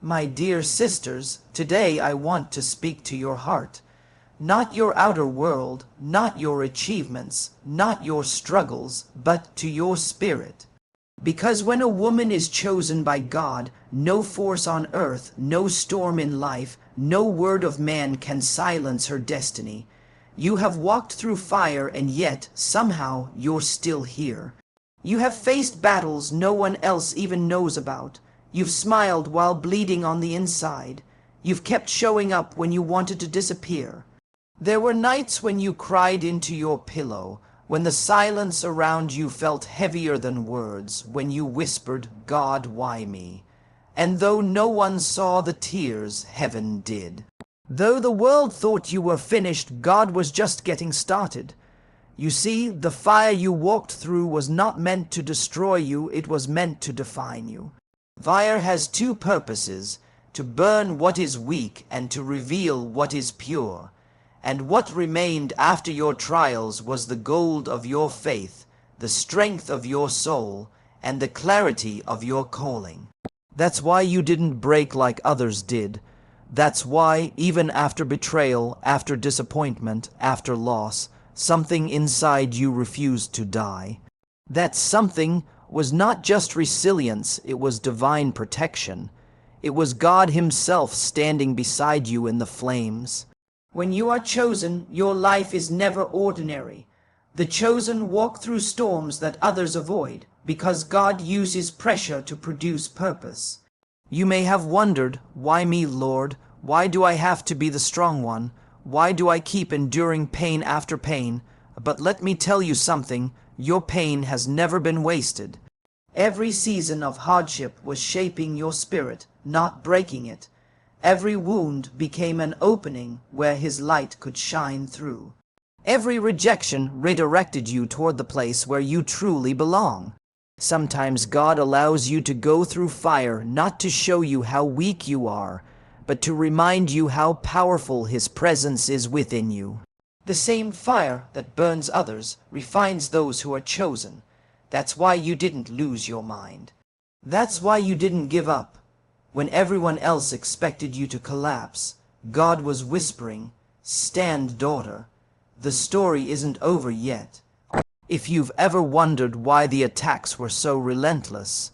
My dear sisters, today I want to speak to your heart. Not your outer world, not your achievements, not your struggles, but to your spirit. Because when a woman is chosen by God, no force on earth, no storm in life, no word of man can silence her destiny. You have walked through fire, and yet, somehow, you're still here. You have faced battles no one else even knows about. You've smiled while bleeding on the inside. You've kept showing up when you wanted to disappear. There were nights when you cried into your pillow, when the silence around you felt heavier than words, when you whispered, "God, why me?" And though no one saw the tears, heaven did. Though the world thought you were finished, God was just getting started. You see, the fire you walked through was not meant to destroy you, it was meant to define you. Fire has two purposes: to burn what is weak and to reveal what is pure. And what remained after your trials was the gold of your faith, the strength of your soul, and the clarity of your calling. That's why you didn't break like others did. That's why, even after betrayal, after disappointment, after loss, something inside you refused to die. That something was not just resilience, it was divine protection. It was God Himself standing beside you in the flames. When you are chosen, your life is never ordinary. The chosen walk through storms that others avoid, because God uses pressure to produce purpose. You may have wondered, "Why me, Lord? Why do I have to be the strong one? Why do I keep enduring pain after pain?" But let me tell you something, your pain has never been wasted. Every season of hardship was shaping your spirit, not breaking it. Every wound became an opening where His light could shine through. Every rejection redirected you toward the place where you truly belong. Sometimes God allows you to go through fire not to show you how weak you are, but to remind you how powerful His presence is within you. The same fire that burns others refines those who are chosen. That's why you didn't lose your mind. That's why you didn't give up. When everyone else expected you to collapse, God was whispering, "Stand, daughter. The story isn't over yet." If you've ever wondered why the attacks were so relentless,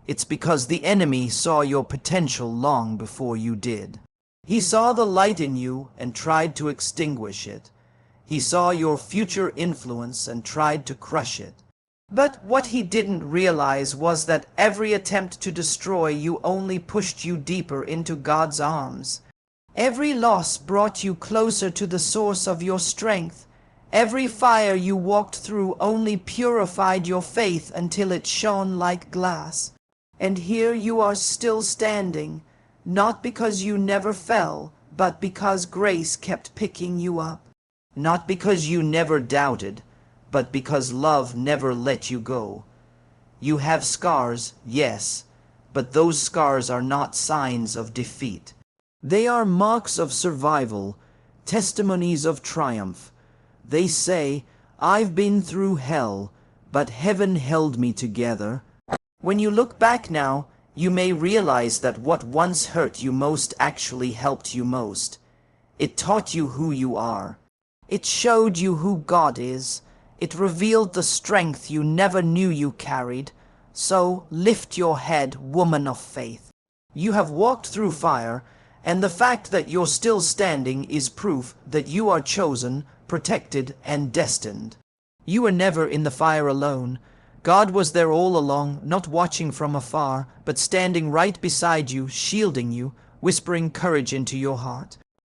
it's because the enemy saw your potential long before you did. He saw the light in you and tried to extinguish it. He saw your future influence and tried to crush it. But what he didn't realize was that every attempt to destroy you only pushed you deeper into God's arms. Every loss brought you closer to the source of your strength. Every fire you walked through only purified your faith until it shone like glass. And here you are still standing, not because you never fell, but because grace kept picking you up. Not because you never doubted, but because love never let you go. You have scars, yes, but those scars are not signs of defeat. They are marks of survival, testimonies of triumph. They say, "I've been through hell, but heaven held me together." When you look back now, you may realize that what once hurt you most actually helped you most. It taught you who you are. It showed you who God is. It revealed the strength you never knew you carried. So lift your head, woman of faith. You have walked through fire, and the fact that you're still standing is proof that you are chosen, protected, and destined. You were never in the fire alone. God was there all along, not watching from afar, but standing right beside you, shielding you, whispering courage into your heart.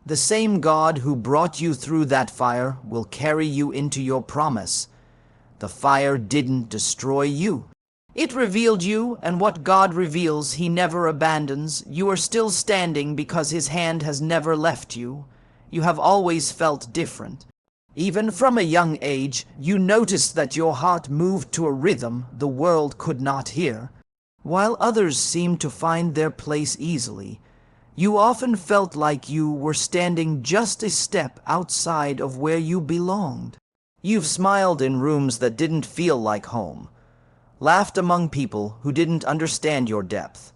The same God who brought you through that fire will carry you into your promise. The fire didn't destroy you. It revealed you, and what God reveals He never abandons. You are still standing because His hand has never left you. You have always felt different. Even from a young age, you noticed that your heart moved to a rhythm the world could not hear. While others seemed to find their place easily, you often felt like you were standing just a step outside of where you belonged. You've smiled in rooms that didn't feel like home, laughed among people who didn't understand your depth,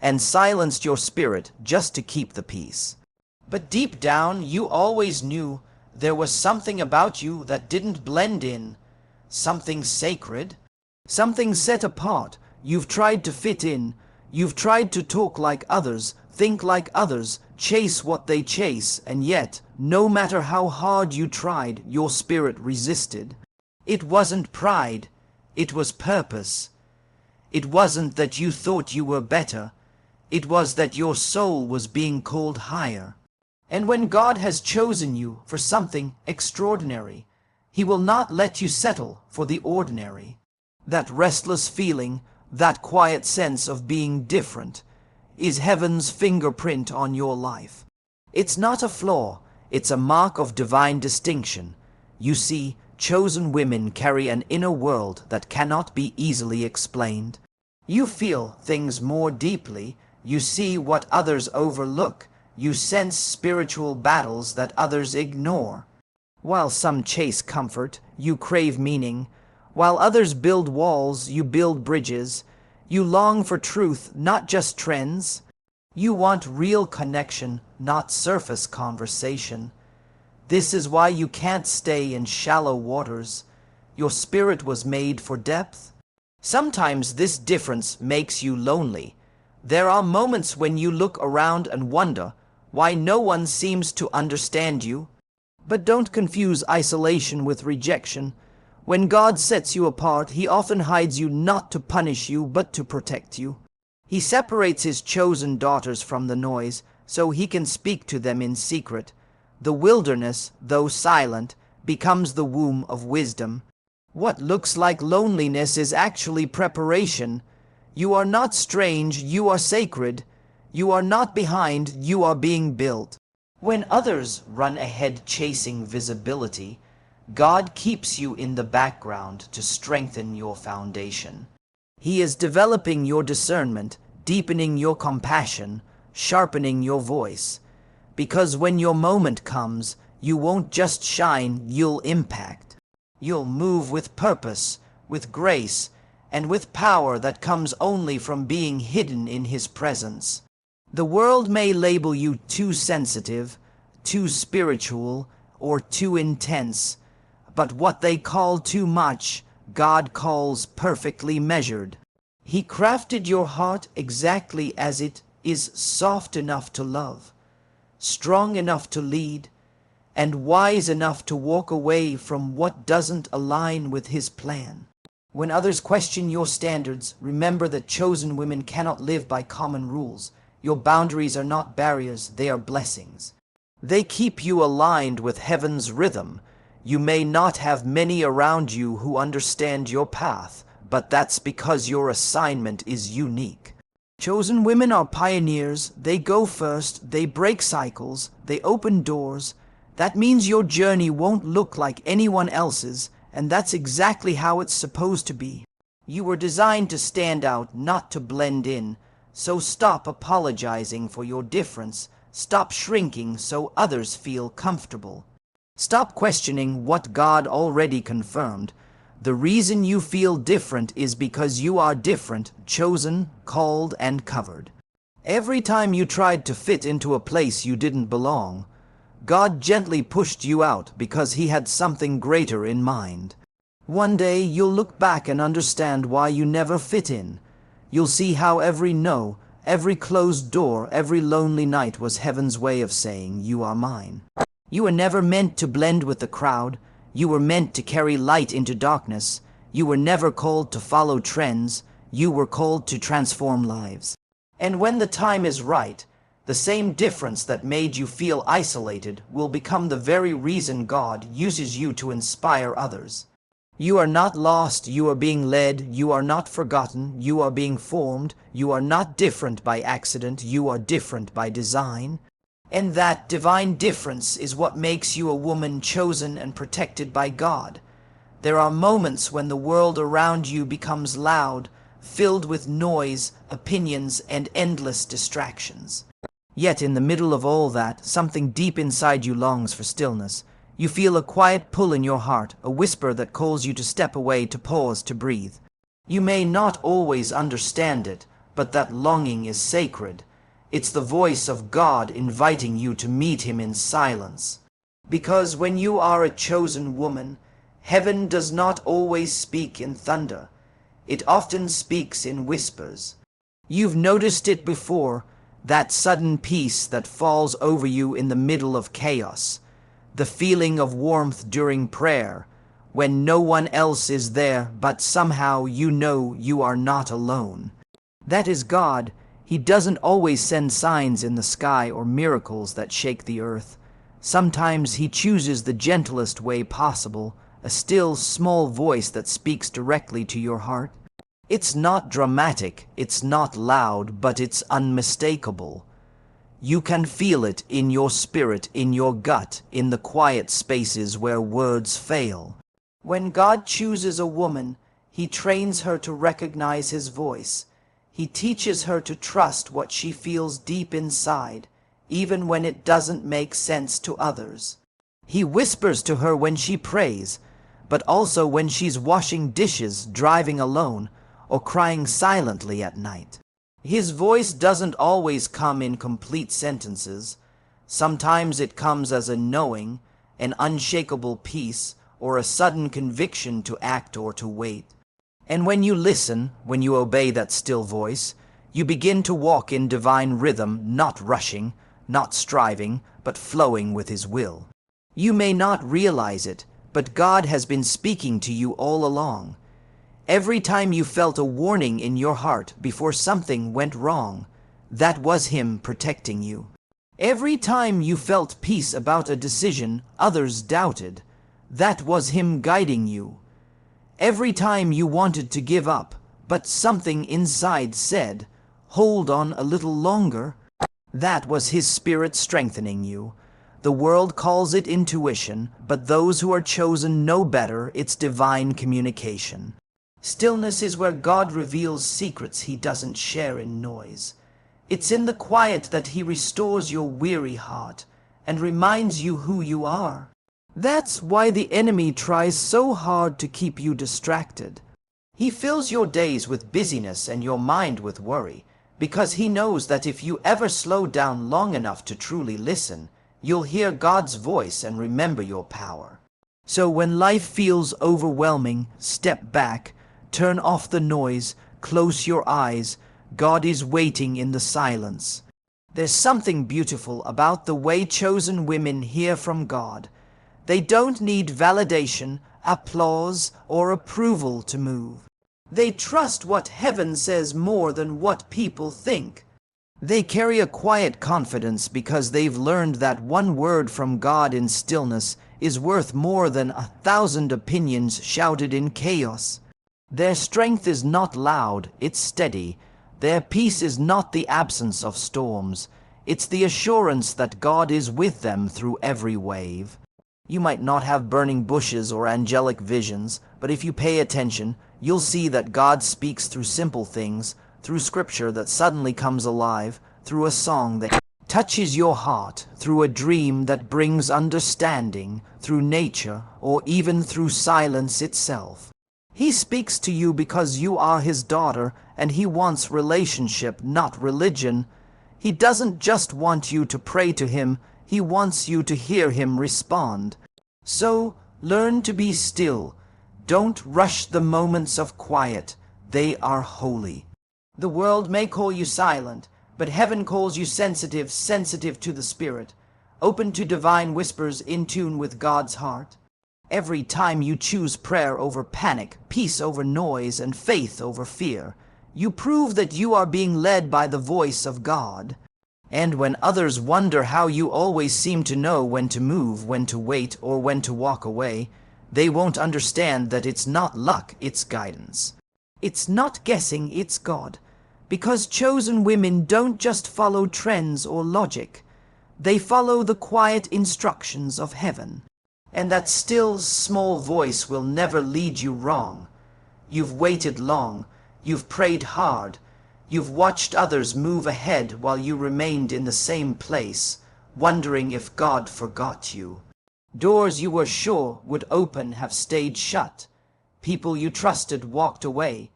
and silenced your spirit just to keep the peace. But deep down, you always knew there was something about you that didn't blend in, something sacred, something set apart. You've tried to fit in, you've tried to talk like others, think like others, chase what they chase, and yet, no matter how hard you tried, your spirit resisted. It wasn't pride, it was purpose. It wasn't that you thought you were better, it was that your soul was being called higher. And when God has chosen you for something extraordinary, He will not let you settle for the ordinary. That restless feeling, that quiet sense of being different, is heaven's fingerprint on your life. It's not a flaw, it's a mark of divine distinction. You see, chosen women carry an inner world that cannot be easily explained. You feel things more deeply, you see what others overlook, you sense spiritual battles that others ignore. While some chase comfort, you crave meaning. While others build walls, you build bridges. You long for truth, not just trends. You want real connection, not surface conversation. This is why you can't stay in shallow waters. Your spirit was made for depth. Sometimes this difference makes you lonely. There are moments when you look around and wonder why no one seems to understand you. But don't confuse isolation with rejection. When God sets you apart, He often hides you not to punish you, but to protect you. He separates His chosen daughters from the noise, so He can speak to them in secret. The wilderness, though silent, becomes the womb of wisdom. What looks like loneliness is actually preparation. You are not strange, you are sacred. You are not behind, you are being built. When others run ahead chasing visibility, God keeps you in the background to strengthen your foundation. He is developing your discernment, deepening your compassion, sharpening your voice. Because when your moment comes, you won't just shine, you'll impact. You'll move with purpose, with grace, and with power that comes only from being hidden in His presence. The world may label you too sensitive, too spiritual, or too intense, but what they call too much, God calls perfectly measured. He crafted your heart exactly as it is, soft enough to love, strong enough to lead, and wise enough to walk away from what doesn't align with His plan. When others question your standards, remember that chosen women cannot live by common rules. Your boundaries are not barriers, they are blessings. They keep you aligned with heaven's rhythm. You may not have many around you who understand your path, but that's because your assignment is unique. Chosen women are pioneers. They go first, they break cycles, they open doors. That means your journey won't look like anyone else's, and that's exactly how it's supposed to be. You were designed to stand out, not to blend in. So stop apologizing for your difference. Stop shrinking so others feel comfortable. Stop questioning what God already confirmed. The reason you feel different is because you are different, chosen, called, and covered. Every time you tried to fit into a place you didn't belong, God gently pushed you out because He had something greater in mind. One day you'll look back and understand why you never fit in. You'll see how every no, every closed door, every lonely night was heaven's way of saying, "You are mine." You were never meant to blend with the crowd. You were meant to carry light into darkness. You were never called to follow trends. You were called to transform lives. And when the time is right, the same difference that made you feel isolated will become the very reason God uses you to inspire others. You are not lost, you are being led. You are not forgotten, you are being formed. You are not different by accident, you are different by design. And that divine difference is what makes you a woman chosen and protected by God. There are moments when the world around you becomes loud, filled with noise, opinions, and endless distractions. Yet in the middle of all that, something deep inside you longs for stillness. You feel a quiet pull in your heart, a whisper that calls you to step away, to pause, to breathe. You may not always understand it, but that longing is sacred. It's the voice of God inviting you to meet him in silence. Because when you are a chosen woman, heaven does not always speak in thunder. It often speaks in whispers. You've noticed it before, that sudden peace that falls over you in the middle of chaos, the feeling of warmth during prayer, when no one else is there, but somehow you know you are not alone. That is God. He doesn't always send signs in the sky or miracles that shake the earth. Sometimes he chooses the gentlest way possible, a still, small voice that speaks directly to your heart. It's not dramatic, it's not loud, but it's unmistakable. You can feel it in your spirit, in your gut, in the quiet spaces where words fail. When God chooses a woman, he trains her to recognize his voice. He teaches her to trust what she feels deep inside, even when it doesn't make sense to others. He whispers to her when she prays, but also when she's washing dishes, driving alone, or crying silently at night. His voice doesn't always come in complete sentences. Sometimes it comes as a knowing, an unshakable peace, or a sudden conviction to act or to wait. And when you listen, when you obey that still voice, you begin to walk in divine rhythm, not rushing, not striving, but flowing with his will. You may not realize it, but God has been speaking to you all along. Every time you felt a warning in your heart before something went wrong, that was him protecting you. Every time you felt peace about a decision others doubted, that was him guiding you. Every time you wanted to give up, but something inside said, "Hold on a little longer," that was his spirit strengthening you. The world calls it intuition, but those who are chosen know better. It's divine communication. Stillness is where God reveals secrets he doesn't share in noise. It's in the quiet that he restores your weary heart and reminds you who you are. That's why the enemy tries so hard to keep you distracted. He fills your days with busyness and your mind with worry, because he knows that if you ever slow down long enough to truly listen, you'll hear God's voice and remember your power. So when life feels overwhelming, step back, turn off the noise, close your eyes. God is waiting in the silence. There's something beautiful about the way chosen women hear from God. They don't need validation, applause, or approval to move. They trust what heaven says more than what people think. They carry a quiet confidence because they've learned that one word from God in stillness is worth more than 1,000 opinions shouted in chaos. Their strength is not loud, it's steady. Their peace is not the absence of storms. It's the assurance that God is with them through every wave. You might not have burning bushes or angelic visions, but if you pay attention, you'll see that God speaks through simple things, through scripture that suddenly comes alive, through a song that touches your heart, through a dream that brings understanding, through nature, or even through silence itself. He speaks to you because you are his daughter, and he wants relationship, not religion. He doesn't just want you to pray to him, he wants you to hear him respond. So, learn to be still. Don't rush the moments of quiet. They are holy. The world may call you silent, but heaven calls you sensitive, sensitive to the Spirit, open to divine whispers, in tune with God's heart. Every time you choose prayer over panic, peace over noise, and faith over fear, you prove that you are being led by the voice of God. And when others wonder how you always seem to know when to move, when to wait, or when to walk away, they won't understand that it's not luck, it's guidance. It's not guessing, it's God. Because chosen women don't just follow trends or logic. They follow the quiet instructions of heaven. And that still, small voice will never lead you wrong. You've waited long. You've prayed hard. You've watched others move ahead while you remained in the same place, wondering if God forgot you. Doors you were sure would open have stayed shut. People you trusted walked away.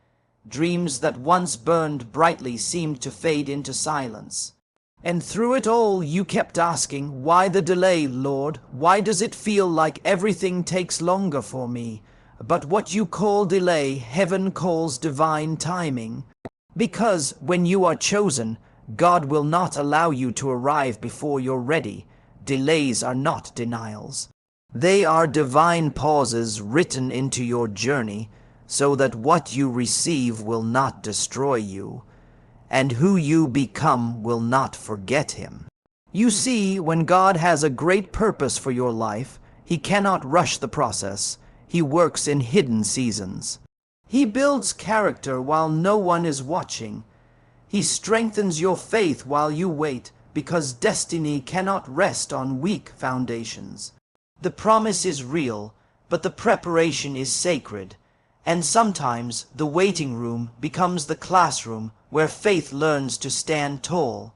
Dreams that once burned brightly seemed to fade into silence. And through it all you kept asking, why the delay, Lord? Why does it feel like everything takes longer for me? But what you call delay, heaven calls divine timing. Because when you are chosen, God will not allow you to arrive before you're ready. Delays are not denials. They are divine pauses written into your journey, so that what you receive will not destroy you, and who you become will not forget him. You see, when God has a great purpose for your life, he cannot rush the process. He works in hidden seasons. He builds character while no one is watching. He strengthens your faith while you wait, because destiny cannot rest on weak foundations. The promise is real, but the preparation is sacred. And sometimes the waiting room becomes the classroom where faith learns to stand tall.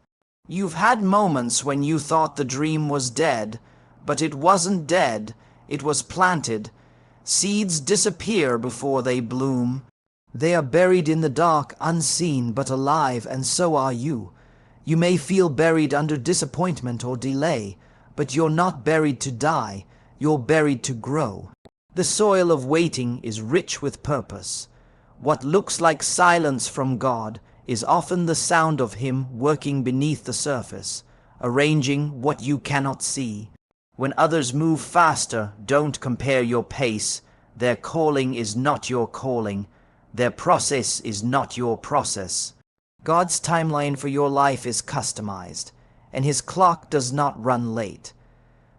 You've had moments when you thought the dream was dead, but it wasn't dead, it was planted. Seeds disappear before they bloom. They are buried in the dark, unseen but alive, and so are you. You may feel buried under disappointment or delay, but you're not buried to die, you're buried to grow. The soil of waiting is rich with purpose. What looks like silence from God is often the sound of him working beneath the surface, arranging what you cannot see. When others move faster, don't compare your pace. Their calling is not your calling. Their process is not your process. God's timeline for your life is customized, and his clock does not run late.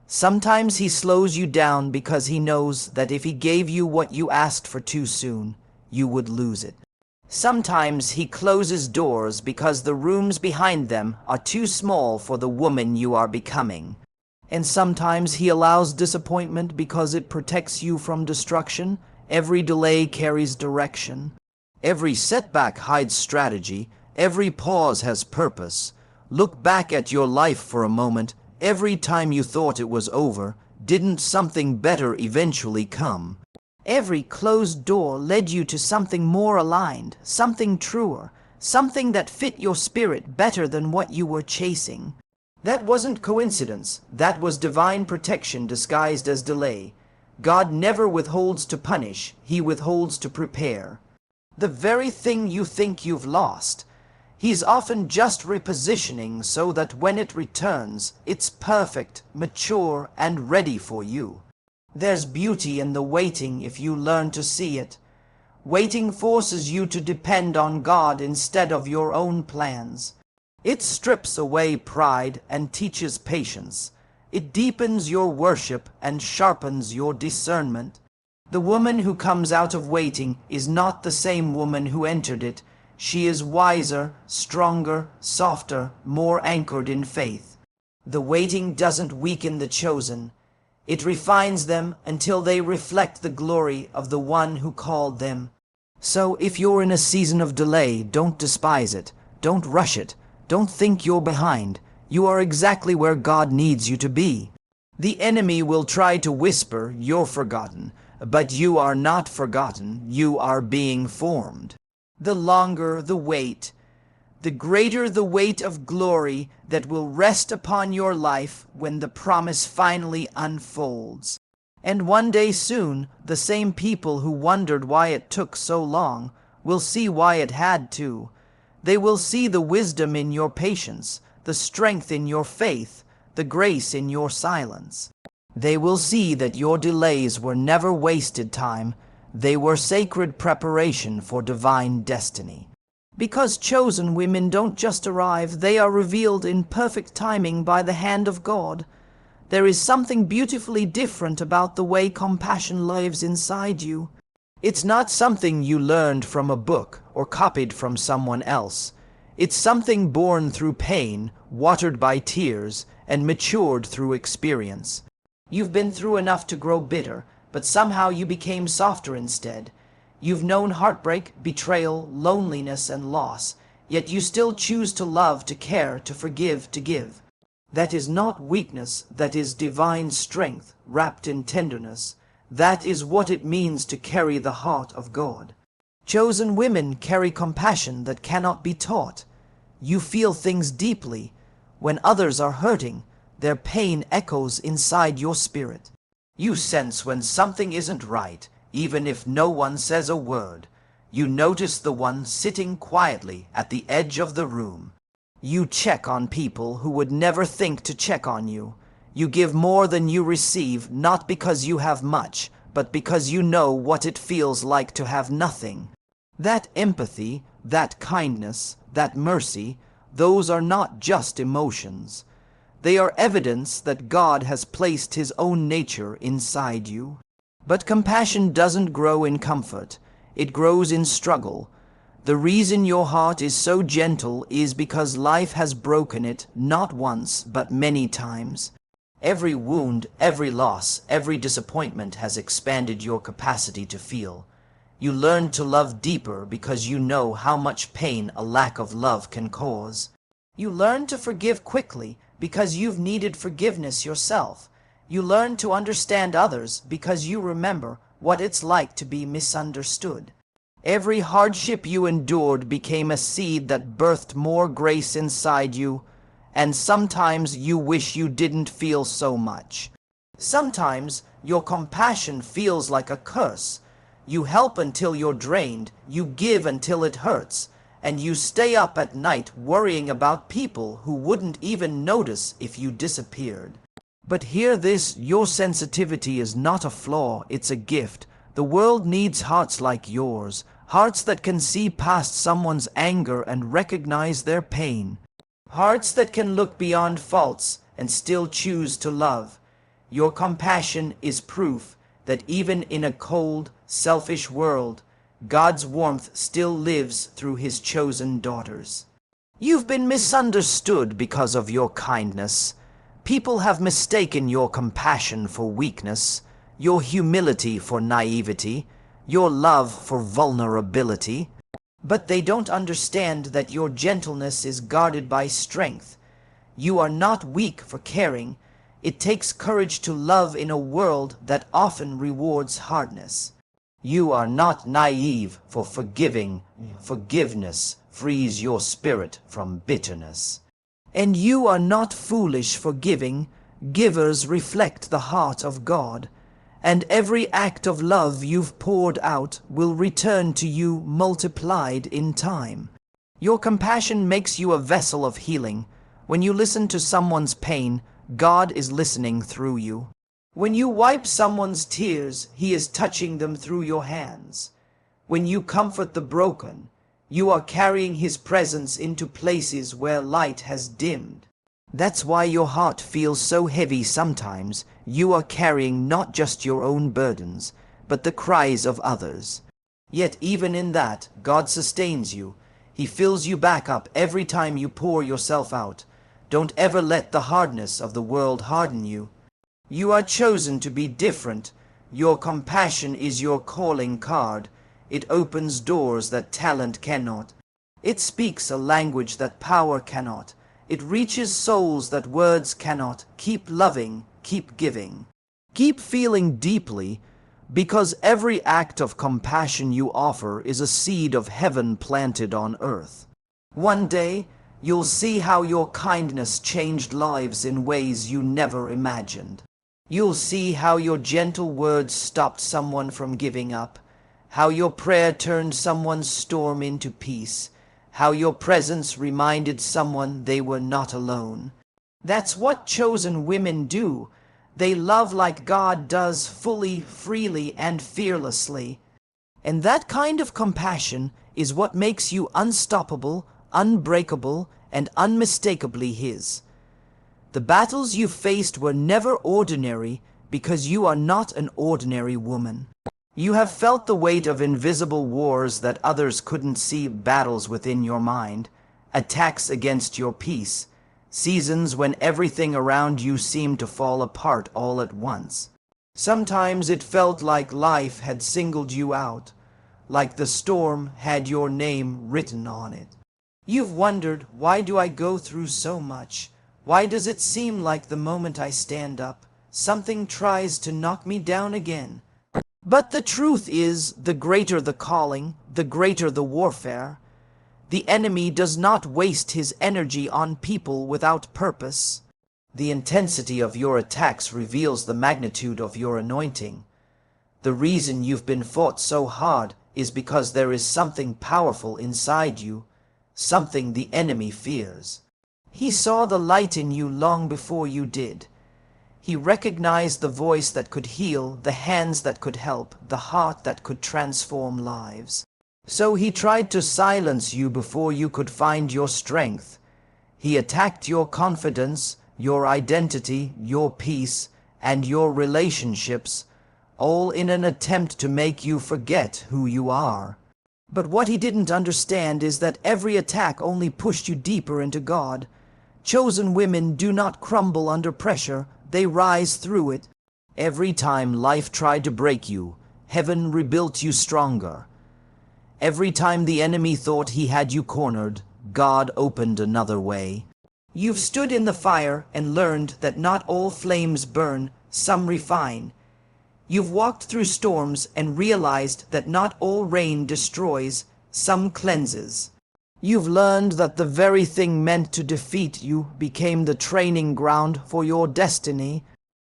Sometimes he slows you down because he knows that if he gave you what you asked for too soon, you would lose it. Sometimes he closes doors because the rooms behind them are too small for the woman you are becoming. And sometimes he allows disappointment because it protects you from destruction. Every delay carries direction. Every setback hides strategy. Every pause has purpose. Look back at your life for a moment. Every time you thought it was over, didn't something better eventually come? Every closed door led you to something more aligned, something truer, something that fit your spirit better than what you were chasing. That wasn't coincidence. That was divine protection disguised as delay. God never withholds to punish. He withholds to prepare. The very thing you think you've lost, he's often just repositioning so that when it returns, it's perfect, mature, and ready for you. There's beauty in the waiting if you learn to see it. Waiting forces you to depend on God instead of your own plans. It strips away pride and teaches patience. It deepens your worship and sharpens your discernment. The woman who comes out of waiting is not the same woman who entered it. She is wiser, stronger, softer, more anchored in faith. The waiting doesn't weaken the chosen. It refines them until they reflect the glory of the one who called them. So if you're in a season of delay, don't despise it. Don't rush it. Don't think you're behind. You are exactly where God needs you to be. The enemy will try to whisper, you're forgotten. But you are not forgotten. You are being formed. The longer the wait, the greater the weight of glory that will rest upon your life when the promise finally unfolds. And one day soon, the same people who wondered why it took so long will see why it had to. They will see the wisdom in your patience, the strength in your faith, the grace in your silence. They will see that your delays were never wasted time. They were sacred preparation for divine destiny. Because chosen women don't just arrive, they are revealed in perfect timing by the hand of God. There is something beautifully different about the way compassion lives inside you. It's not something you learned from a book or copied from someone else. It's something born through pain, watered by tears, and matured through experience. You've been through enough to grow bitter, but somehow you became softer instead. You've known heartbreak, betrayal, loneliness, and loss, yet you still choose to love, to care, to forgive, to give. That is not weakness, that is divine strength wrapped in tenderness. That is what it means to carry the heart of God. Chosen women carry compassion that cannot be taught. You feel things deeply. When others are hurting, their pain echoes inside your spirit. You sense when something isn't right, even if no one says a word. You notice the one sitting quietly at the edge of the room. You check on people who would never think to check on you. You give more than you receive, not because you have much, but because you know what it feels like to have nothing. That empathy, that kindness, that mercy, those are not just emotions. They are evidence that God has placed His own nature inside you. But compassion doesn't grow in comfort. It grows in struggle. The reason your heart is so gentle is because life has broken it not once, but many times. Every wound, every loss, every disappointment has expanded your capacity to feel. You learn to love deeper because you know how much pain a lack of love can cause. You learn to forgive quickly because you've needed forgiveness yourself. You learn to understand others because you remember what it's like to be misunderstood. Every hardship you endured became a seed that birthed more grace inside you, and sometimes you wish you didn't feel so much. Sometimes your compassion feels like a curse. You help until you're drained, you give until it hurts, and you stay up at night worrying about people who wouldn't even notice if you disappeared. But hear this, your sensitivity is not a flaw, it's a gift. The world needs hearts like yours, hearts that can see past someone's anger and recognize their pain. Hearts that can look beyond faults and still choose to love. Your compassion is proof that even in a cold, selfish world, God's warmth still lives through His chosen daughters. You've been misunderstood because of your kindness. People have mistaken your compassion for weakness, your humility for naivety, your love for vulnerability. But they don't understand that your gentleness is guarded by strength. You are not weak for caring. It takes courage to love in a world that often rewards hardness. You are not naive for forgiving. Forgiveness frees your spirit from bitterness. And you are not foolish for giving. Givers reflect the heart of God. And every act of love you've poured out will return to you multiplied in time. Your compassion makes you a vessel of healing. When you listen to someone's pain, God is listening through you. When you wipe someone's tears, He is touching them through your hands. When you comfort the broken, you are carrying His presence into places where light has dimmed. That's why your heart feels so heavy sometimes. You are carrying not just your own burdens, but the cries of others. Yet even in that, God sustains you. He fills you back up every time you pour yourself out. Don't ever let the hardness of the world harden you. You are chosen to be different. Your compassion is your calling card. It opens doors that talent cannot. It speaks a language that power cannot. It reaches souls that words cannot. Keep loving, keep giving. Keep feeling deeply, because every act of compassion you offer is a seed of heaven planted on earth. One day, you'll see how your kindness changed lives in ways you never imagined. You'll see how your gentle words stopped someone from giving up, how your prayer turned someone's storm into peace, how your presence reminded someone they were not alone. That's what chosen women do. They love like God does, fully, freely, and fearlessly. And that kind of compassion is what makes you unstoppable, unbreakable, and unmistakably His. The battles you faced were never ordinary because you are not an ordinary woman. You have felt the weight of invisible wars that others couldn't see, battles within your mind, attacks against your peace, seasons when everything around you seemed to fall apart all at once. Sometimes it felt like life had singled you out, like the storm had your name written on it. You've wondered, why do I go through so much? Why does it seem like the moment I stand up, something tries to knock me down again? But the truth is, the greater the calling, the greater the warfare. The enemy does not waste his energy on people without purpose. The intensity of your attacks reveals the magnitude of your anointing. The reason you've been fought so hard is because there is something powerful inside you, something the enemy fears. He saw the light in you long before you did. He recognized the voice that could heal, the hands that could help, the heart that could transform lives. So he tried to silence you before you could find your strength. He attacked your confidence, your identity, your peace, and your relationships, all in an attempt to make you forget who you are. But what he didn't understand is that every attack only pushed you deeper into God. Chosen women do not crumble under pressure, they rise through it. Every time life tried to break you, heaven rebuilt you stronger. Every time the enemy thought he had you cornered, God opened another way. You've stood in the fire and learned that not all flames burn, some refine. You've walked through storms and realized that not all rain destroys, some cleanses. You've learned that the very thing meant to defeat you became the training ground for your destiny.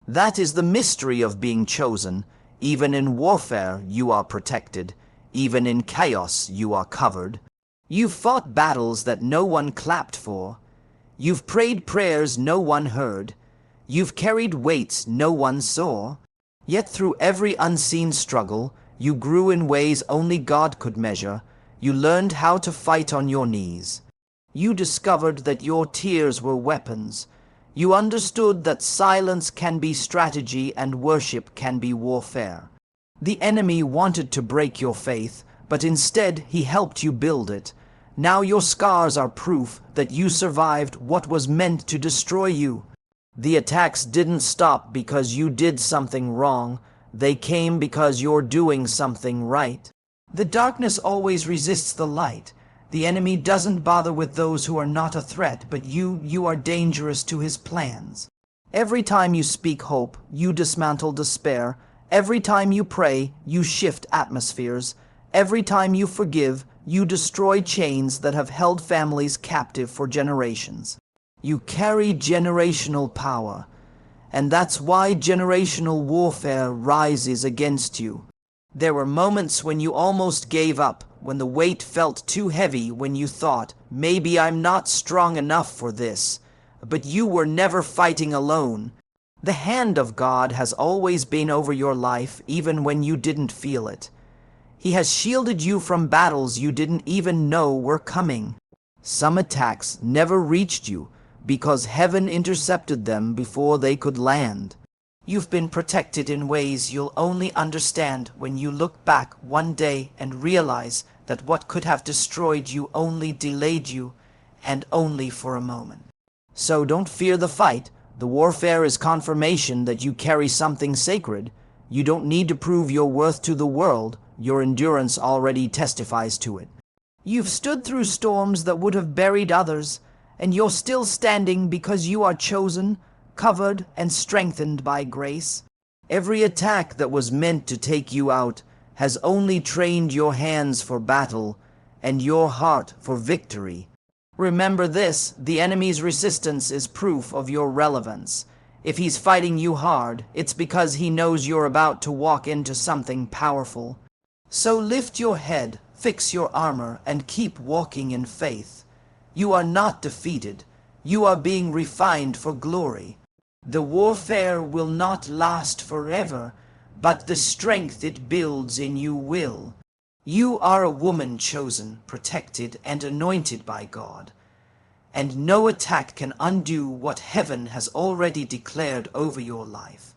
That is the mystery of being chosen. Even in warfare, you are protected. Even in chaos, you are covered. You've fought battles that no one clapped for. You've prayed prayers no one heard. You've carried weights no one saw. Yet through every unseen struggle, you grew in ways only God could measure. You learned how to fight on your knees. You discovered that your tears were weapons. You understood that silence can be strategy and worship can be warfare. The enemy wanted to break your faith, but instead he helped you build it. Now your scars are proof that you survived what was meant to destroy you. The attacks didn't stop because you did something wrong. They came because you're doing something right. The darkness always resists the light. The enemy doesn't bother with those who are not a threat, but you are dangerous to his plans. Every time you speak hope, you dismantle despair. Every time you pray, you shift atmospheres. Every time you forgive, you destroy chains that have held families captive for generations. You carry generational power, and that's why generational warfare rises against you. There were moments when you almost gave up, when the weight felt too heavy, when you thought, maybe I'm not strong enough for this. But you were never fighting alone. The hand of God has always been over your life, even when you didn't feel it. He has shielded you from battles you didn't even know were coming. Some attacks never reached you because heaven intercepted them before they could land. You've been protected in ways you'll only understand when you look back one day and realize that what could have destroyed you only delayed you, and only for a moment. So don't fear the fight. The warfare is confirmation that you carry something sacred. You don't need to prove your worth to the world. Your endurance already testifies to it. You've stood through storms that would have buried others, and you're still standing because you are chosen, covered and strengthened by grace. Every attack that was meant to take you out has only trained your hands for battle and your heart for victory. Remember this, the enemy's resistance is proof of your relevance. If he's fighting you hard, it's because he knows you're about to walk into something powerful. So lift your head, fix your armor, and keep walking in faith. You are not defeated. You are being refined for glory. The warfare will not last forever, but the strength it builds in you will. You are a woman chosen, protected, and anointed by God, and no attack can undo what heaven has already declared over your life.